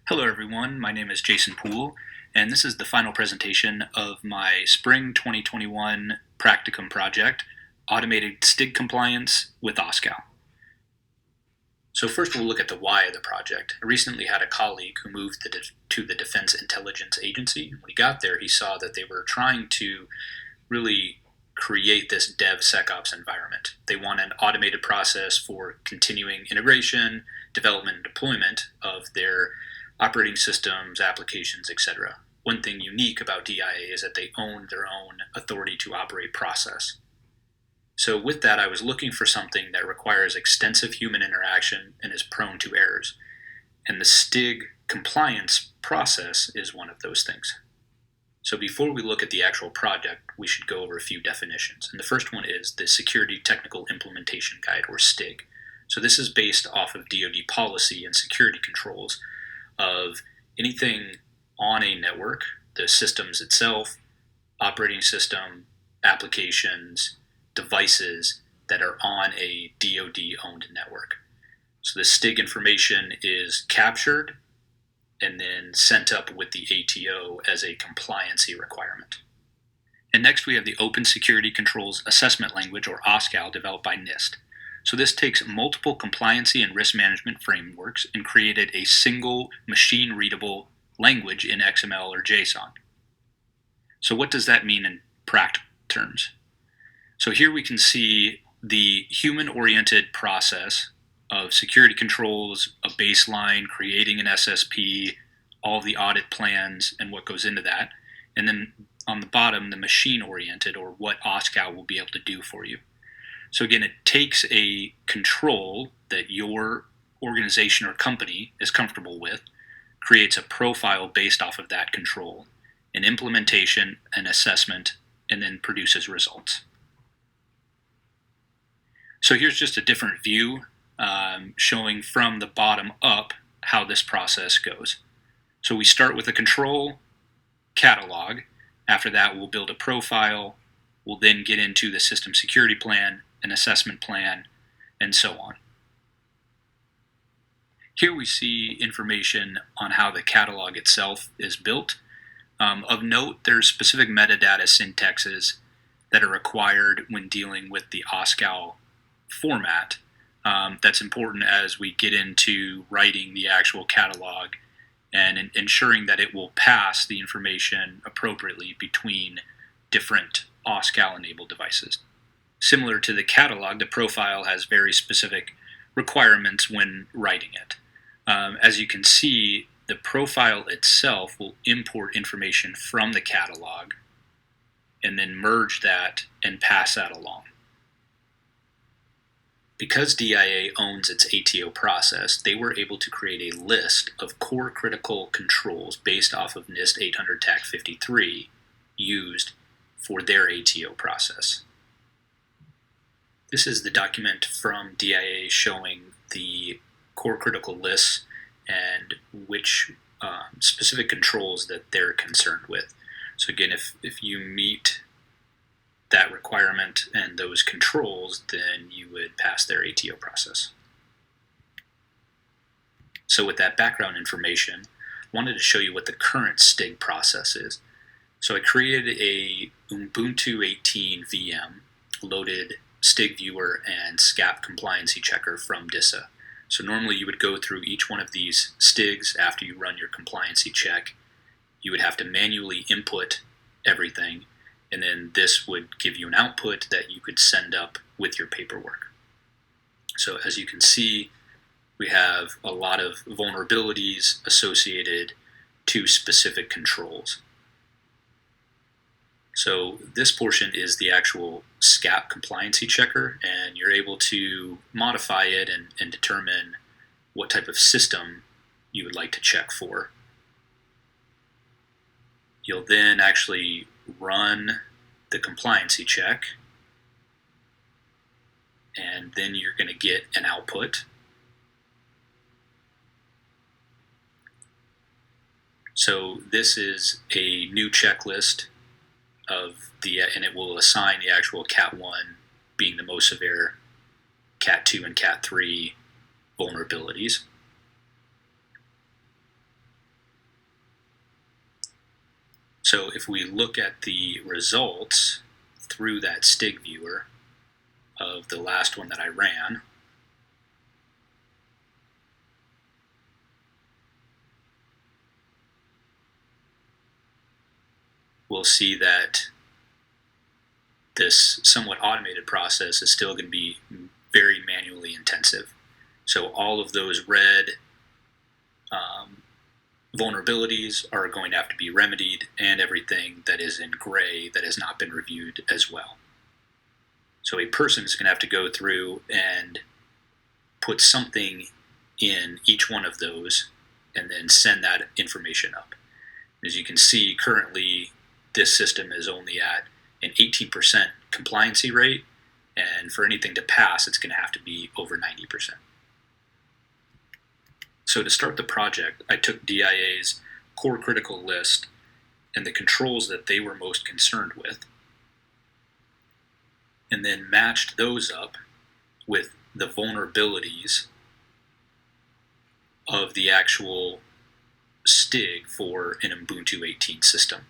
Hello everyone, my name is Jason Poole, and this is the final presentation of my Spring 2021 Practicum project, Automated STIG Compliance with OSCAL. So first we'll look at the why of the project. I recently had a colleague who moved to the Defense Intelligence Agency. When he got there, he saw that they were trying to really create this DevSecOps environment. They want an automated process for continuing integration, development, and deployment of their operating systems, applications, etc. One thing unique about DIA is that they own their own authority to operate process. So with that, I was looking for something that requires extensive human interaction and is prone to errors. And the STIG compliance process is one of those things. So before we look at the actual project, we should go over a few definitions. And the first one is the Security Technical Implementation Guide, or STIG. So this is based off of DoD policy and security controls of anything on a network, the systems itself, operating system, applications, devices that are on a DoD-owned network. So the STIG information is captured and then sent up with the ATO as a compliancy requirement. And next we have the Open Security Controls Assessment Language, or OSCAL, developed by NIST. So this takes multiple compliancy and risk management frameworks and created a single machine-readable language in XML or JSON. So what does that mean in practical terms? So here we can see the human-oriented process of security controls, a baseline, creating an SSP, all the audit plans and what goes into that. And then on the bottom, the machine-oriented, or what OSCAL will be able to do for you. So again, it takes a control that your organization or company is comfortable with, creates a profile based off of that control, an implementation, an assessment, and then produces results. So here's just a different view showing from the bottom up how this process goes. So we start with a control catalog. After that, we'll build a profile. We'll then get into the system security plan, an assessment plan, and so on. Here we see information on how the catalog itself is built. Of note, there's specific metadata syntaxes that are required when dealing with the OSCAL format. That's important as we get into writing the actual catalog and ensuring that it will pass the information appropriately between different OSCAL-enabled devices. Similar to the catalog, the profile has very specific requirements when writing it. As you can see, the profile itself will import information from the catalog and then merge that and pass that along. Because DIA owns its ATO process, they were able to create a list of core critical controls based off of NIST 800 TAC 53 used for their ATO process. This is the document from DIA showing the core critical lists and which specific controls that they're concerned with. So again, if you meet that requirement and those controls, then you would pass their ATO process. So with that background information, I wanted to show you what the current STIG process is. So I created a Ubuntu 18 VM, loaded STIG viewer and SCAP compliancy checker from DISA. So normally you would go through each one of these STIGs after you run your compliancy check. You would have to manually input everything, and then this would give you an output that you could send up with your paperwork. So as you can see, we have a lot of vulnerabilities associated to specific controls. So this portion is the actual SCAP compliancy checker, and you're able to modify it and determine what type of system you would like to check for. You'll then actually run the compliancy check, and then you're going to get an output. So this is a new checklist of and it will assign the actual Cat 1 being the most severe, Cat 2 and Cat 3 vulnerabilities. So if we look at the results through that STIG viewer of the last one that I ran, we'll see that this somewhat automated process is still going to be very manually intensive. So all of those red vulnerabilities are going to have to be remedied, and everything that is in gray that has not been reviewed as well. So a person is going to have to go through and put something in each one of those and then send that information up. As you can see, currently this system is only at an 18% compliancy rate, and for anything to pass, it's going to have to be over 90%. So to start the project, I took DIA's core critical list and the controls that they were most concerned with, and then matched those up with the vulnerabilities of the actual STIG for an Ubuntu 18 system.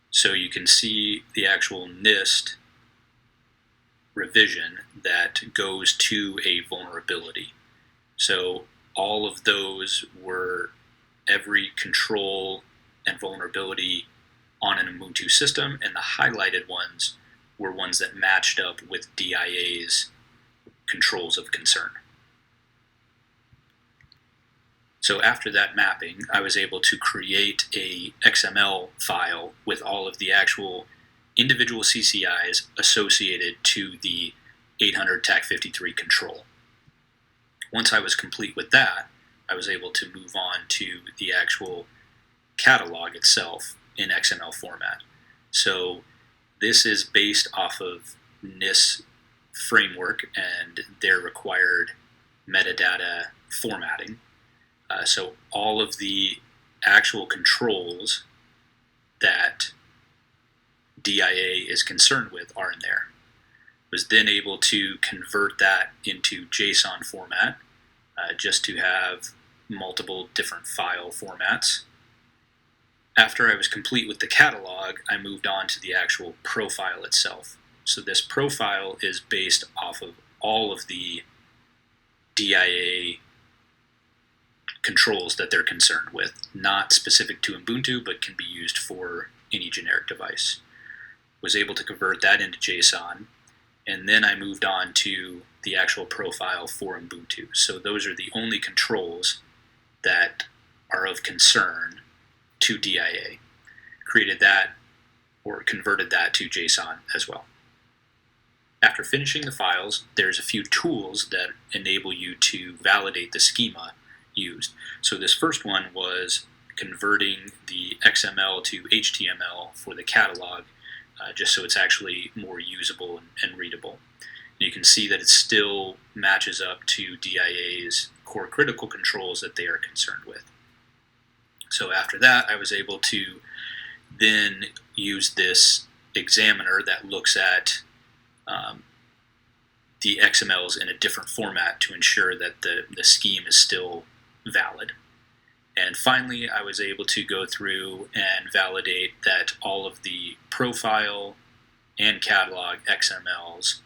So you can see the actual NIST revision that goes to a vulnerability. So all of those were every control and vulnerability on an Ubuntu system, and the highlighted ones were ones that matched up with DIA's controls of concern. So after that mapping, I was able to create a XML file with all of the actual individual CCIs associated to the 800 TAC53 control. Once I was complete with that, I was able to move on to the actual catalog itself in XML format. So this is based off of NIST framework and their required metadata formatting. So all of the actual controls that DIA is concerned with are in there. Was then able to convert that into JSON format, just to have multiple different file formats. After I was complete with the catalog, I moved on to the actual profile itself. So this profile is based off of all of the DIA controls that they're concerned with, not specific to Ubuntu, but can be used for any generic device. Was able to convert that into JSON, and then I moved on to the actual profile for Ubuntu. So those are the only controls that are of concern to DIA. Created that, or converted that to JSON as well. After finishing the files, there's a few tools that enable you to validate the schema used. So this first one was converting the XML to HTML for the catalog, just so it's actually more usable and readable. And you can see that it still matches up to DIA's core critical controls that they are concerned with. So after that, I was able to then use this examiner that looks at the XMLs in a different format to ensure that the scheme is still valid. And finally, I was able to go through and validate that all of the profile and catalog XMLs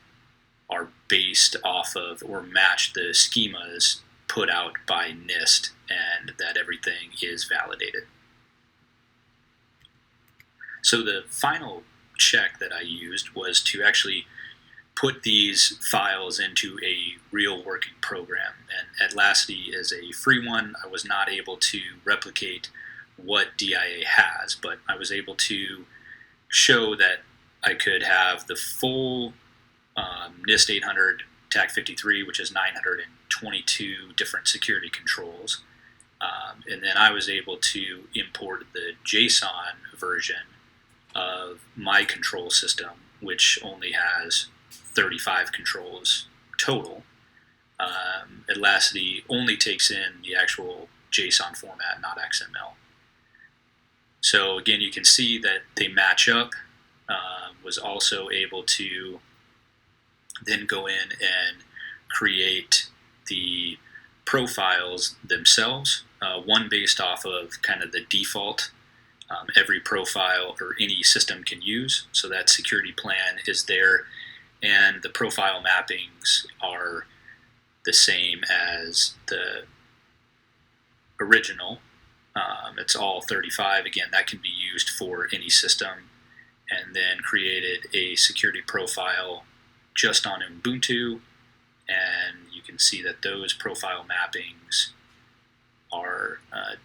are based off of or match the schemas put out by NIST, and that everything is validated. So the final check that I used was to actually put these files into a real working program. And Atlassidy is a free one. I was not able to replicate what DIA has, but I was able to show that I could have the full NIST 800 TAC53, which is 922 different security controls. And then I was able to import the JSON version of my control system, which only has 35 controls total. Atlassidy only takes in the actual JSON format, not XML. So again, you can see that they match up. Was also able to then go in and create the profiles themselves, one based off of kind of the default every profile or any system can use. So that security plan is there, and the profile mappings are the same as the original. It's all 35. Again, that can be used for any system. And then created a security profile just on Ubuntu, and you can see that those profile mappings are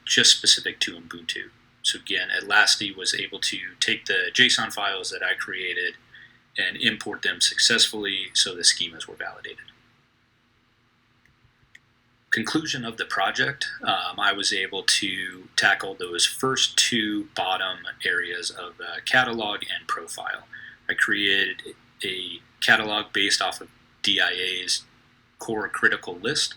just specific to Ubuntu. So again, Atlasty was able to take the JSON files that I created and import them successfully, so the schemas were validated. Conclusion of the project, I was able to tackle those first two bottom areas of catalog and profile. I created a catalog based off of DIA's core critical list,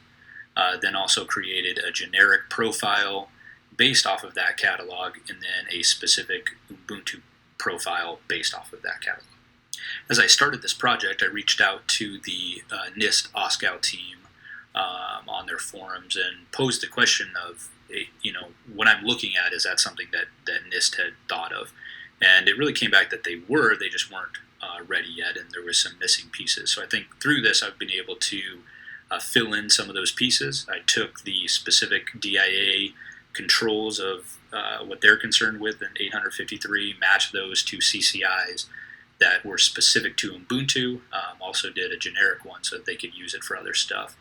then also created a generic profile based off of that catalog, and then a specific Ubuntu profile based off of that catalog. As I started this project, I reached out to the NIST OSCAL team on their forums and posed the question of, what I'm looking at, is that something that NIST had thought of? And it really came back that they just weren't ready yet, and there was some missing pieces. So I think through this, I've been able to fill in some of those pieces. I took the specific DIA controls of what they're concerned with in 853, matched those to CCIs that were specific to Ubuntu, also did a generic one so that they could use it for other stuff.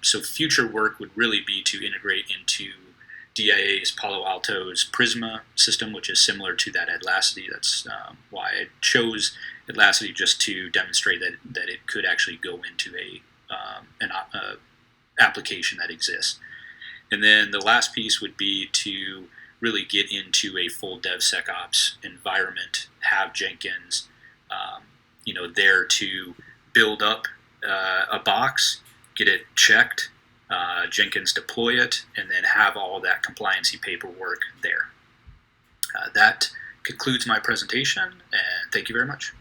So future work would really be to integrate into DIA's Palo Alto's Prisma system, which is similar to that Atlasty. That's why I chose Atlasty, just to demonstrate that it could actually go into an application that exists. And then the last piece would be to really get into a full DevSecOps environment, have Jenkins, there to build up a box, get it checked, Jenkins deploy it, and then have all that compliancy paperwork there. That concludes my presentation, and thank you very much.